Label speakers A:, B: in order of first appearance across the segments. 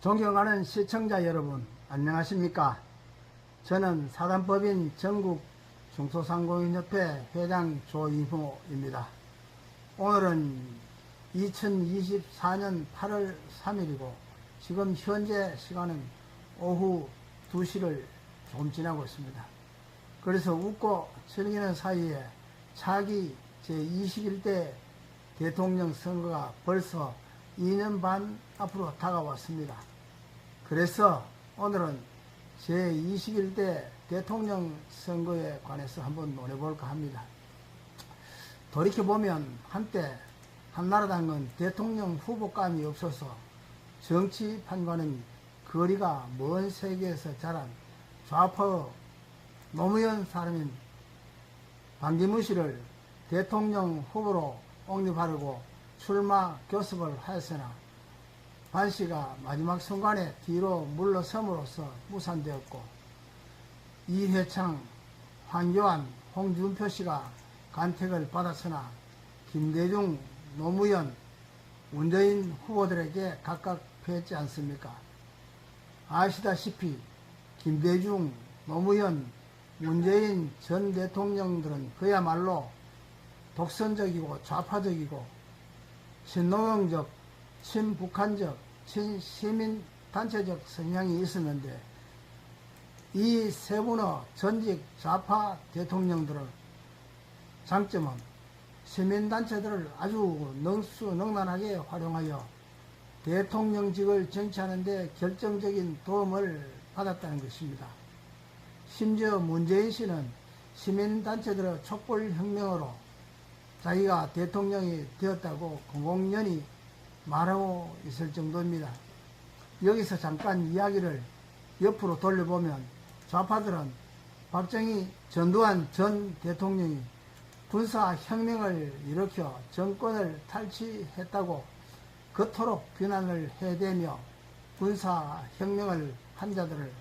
A: 존경하는 시청자 여러분, 안녕하십니까? 저는 사단법인 전국 중소상공인협회 회장 조인호입니다. 오늘은 2024년 8월 3일이고 지금 현재 시간은 오후 2시를 조금 지나고 있습니다. 그래서 웃고 즐기는 사이에 차기 제21대 대통령 선거가 벌써 2년 반 앞으로 다가왔습니다. 그래서 오늘은 제21대 대통령 선거에 관해서 한번 논해볼까 합니다. 돌이켜보면 한때 한나라당은 대통령 후보감이 없어서 정치판과는 거리가 먼 세계에서 자란 좌파 노무현 사람인 반기문 씨를 대통령 후보로 옹립하려고 출마 교섭을 하였으나 반 씨가 마지막 순간에 뒤로 물러섬으로써 무산되었고, 이회창, 황교안, 홍준표 씨가 간택을 받았으나 김대중, 노무현, 문재인 후보들에게 각각 패했지 않습니까? 아시다시피 김대중, 노무현, 문재인 전 대통령들은 그야말로 독선적이고 좌파적이고 친노동적, 친북한적, 친시민단체적 성향이 있었는데, 이 세 분의 전직 좌파 대통령들의 장점은 시민단체들을 아주 능수능란하게 활용하여 대통령직을 쟁취하는 데 결정적인 도움을 받았다는 것입니다. 심지어 문재인 씨는 시민단체들의 촛불혁명으로 자기가 대통령이 되었다고 공공연히 말하고 있을 정도입니다. 여기서 잠깐 이야기를 옆으로 돌려보면 좌파들은 박정희, 전두환 전 대통령이 군사혁명을 일으켜 정권을 탈취했다고 그토록 비난을 해대며 군사혁명을 한 자들을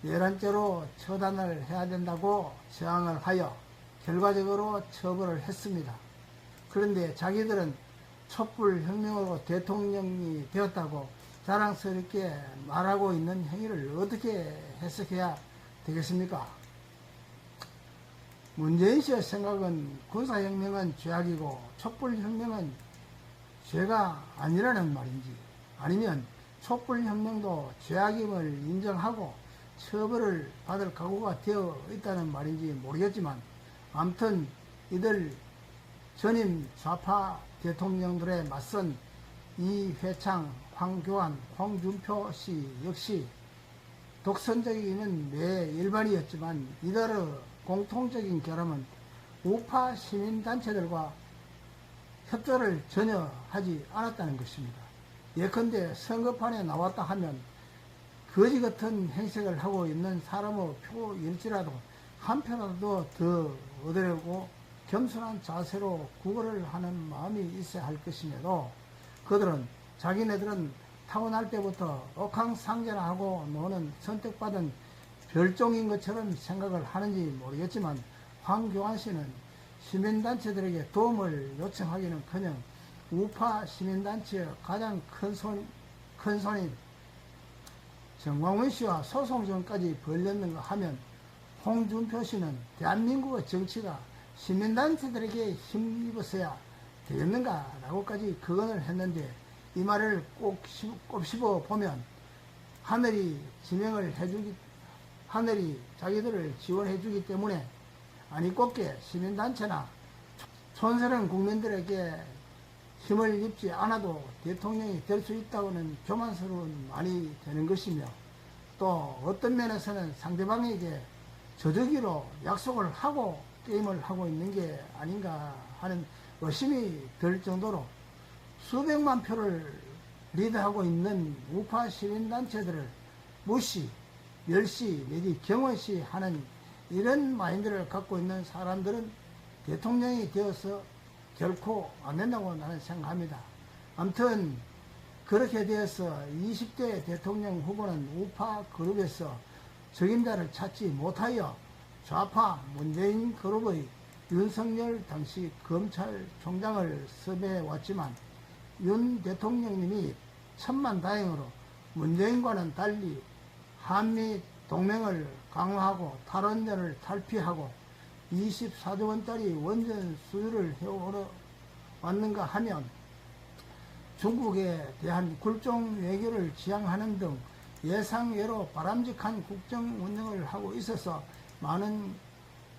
A: 내란죄로 처단을 해야 된다고 저항을 하여 결과적으로 처벌을 했습니다. 그런데 자기들은 촛불혁명으로 대통령이 되었다고 자랑스럽게 말하고 있는 행위를 어떻게 해석해야 되겠습니까? 문재인 씨의 생각은 군사혁명은 죄악이고 촛불혁명은 죄가 아니라는 말인지, 아니면 촛불혁명도 죄악임을 인정하고 처벌을 받을 각오가 되어 있다는 말인지 모르겠지만, 아무튼 이들 전임 좌파 대통령들에 맞선 이회창, 황교안, 홍준표 씨 역시 독선적이기는 매 일반이었지만 이들의 공통적인 결함은 우파 시민단체들과 협조를 전혀 하지 않았다는 것입니다. 예컨대 선거판에 나왔다 하면 거지 같은 행색을 하고 있는 사람의 표일지라도 한 표라도 더 얻으려고 겸손한 자세로 구걸을 하는 마음이 있어야 할 것임에도 그들은 자기네들은 타고날 때부터 옥황상제나 하고 노는 선택받은 별종인 것처럼 생각을 하는지 모르겠지만, 황교안 씨는 시민단체들에게 도움을 요청하기는커녕 우파 시민단체의 가장 큰 손인 정광훈 씨와 소송전까지 벌였는가 하면, 홍준표 씨는 대한민국의 정치가 시민단체들에게 힘입어서야 되겠는가 라고까지 거론을 했는데, 이 말을 꼭 씹어 보면 하늘이 자기들을 지원해 주기 때문에 아니 곱게 시민단체나 촌스러운 국민들에게 힘을 입지 않아도 대통령이 될 수 있다고는 교만스러운 말이 되는 것이며, 또 어떤 면에서는 상대방에게 저주기로 약속을 하고 게임을 하고 있는 게 아닌가 하는 의심이 들 정도로 수백만 표를 리드하고 있는 우파 시민단체들을 무시, 멸시 내지 경원시하는 이런 마인드를 갖고 있는 사람들은 대통령이 되어서 결코 안 된다고 나는 생각합니다. 아무튼 그렇게 되어서 20대 대통령 후보는 우파 그룹에서 적임자를 찾지 못하여 좌파 문재인 그룹의 윤석열 당시 검찰총장을 섭외해 왔지만, 윤 대통령님이 천만다행으로 문재인과는 달리 한미 동맹을 강화하고 탈원전을 탈피하고 24조 원짜리 원전 수주를 해왔는가 하면 중국에 대한 굴종 외교를 지향하는 등 예상외로 바람직한 국정 운영을 하고 있어서 많은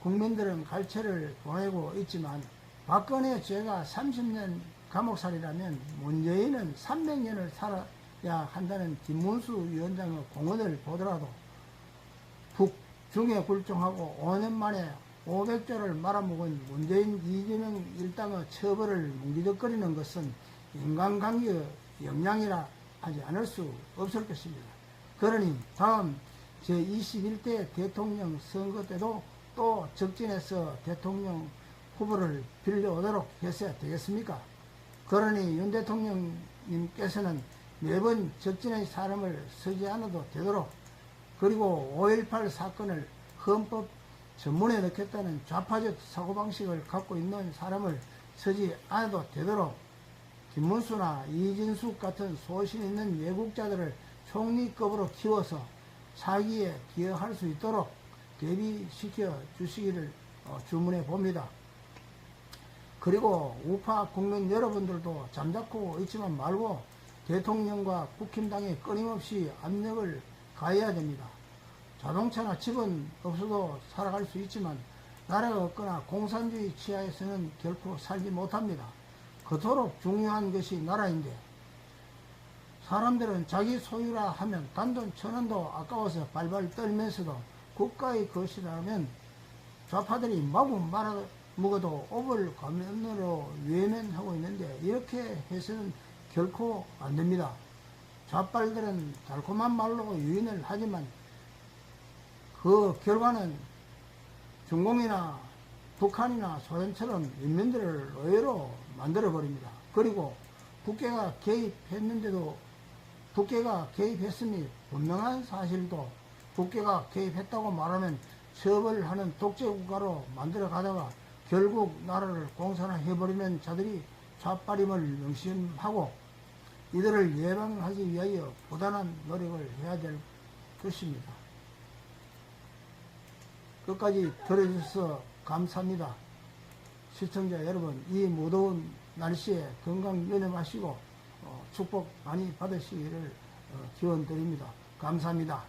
A: 국민들은 갈채를 보내고 있지만, 박근혜 죄가 30년 감옥살이라면 문재인은 300년을 살아야 한다는 김문수 위원장의 공언을 보더라도 북중에 굴종하고 5년 만에 500조를 말아먹은 문재인 이재명 일당의 처벌을 뭉기적거리는 것은 인간관계의 역량이라 하지 않을 수 없을 것입니다. 그러니 다음 제21대 대통령 선거 때도 또 적진에서 대통령 후보를 빌려오도록 했어야 되겠습니까? 그러니 윤 대통령님께서는 매번 적진의 사람을 서지 않아도 되도록, 그리고 5.18 사건을 헌법 전문에 넣겠다는 좌파적 사고방식을 갖고 있는 사람을 서지 않아도 되도록 김문수나 이진숙 같은 소신 있는 외국자들을 총리급으로 키워서 사기에 기여할 수 있도록 대비시켜 주시기를 주문해 봅니다. 그리고 우파 국민 여러분들도 잠자코 있지만 말고 대통령과 국힘당에 끊임없이 압력을 가해야 됩니다. 자동차나 집은 없어도 살아갈 수 있지만 나라가 없거나 공산주의 치하에서는 결코 살지 못합니다. 그토록 중요한 것이 나라인데, 사람들은 자기 소유라 하면 단돈 1,000원도 아까워서 발발 떨면서도 국가의 것이라면 좌파들이 마구 말아먹어도 오벌 가면으로 외면하고 있는데, 이렇게 해서는 결코 안 됩니다. 좌빨들은 달콤한 말로 유인을 하지만 그 결과는 중공이나 북한이나 소련처럼 인민들을 의외로 만들어버립니다. 그리고 국회가 개입했음이 분명한 사실도 국회가 개입했다고 말하면 처벌하는 독재국가로 만들어 가다가 결국 나라를 공산화해버리는 자들이 좌빨임을 명심하고 이들을 예방하기 위하여 부단한 노력을 해야 될 것입니다. 끝까지 들어주셔서 감사합니다. 시청자 여러분, 이 무더운 날씨에 건강 유념하시고 축복 많이 받으시기를 기원드립니다. 감사합니다.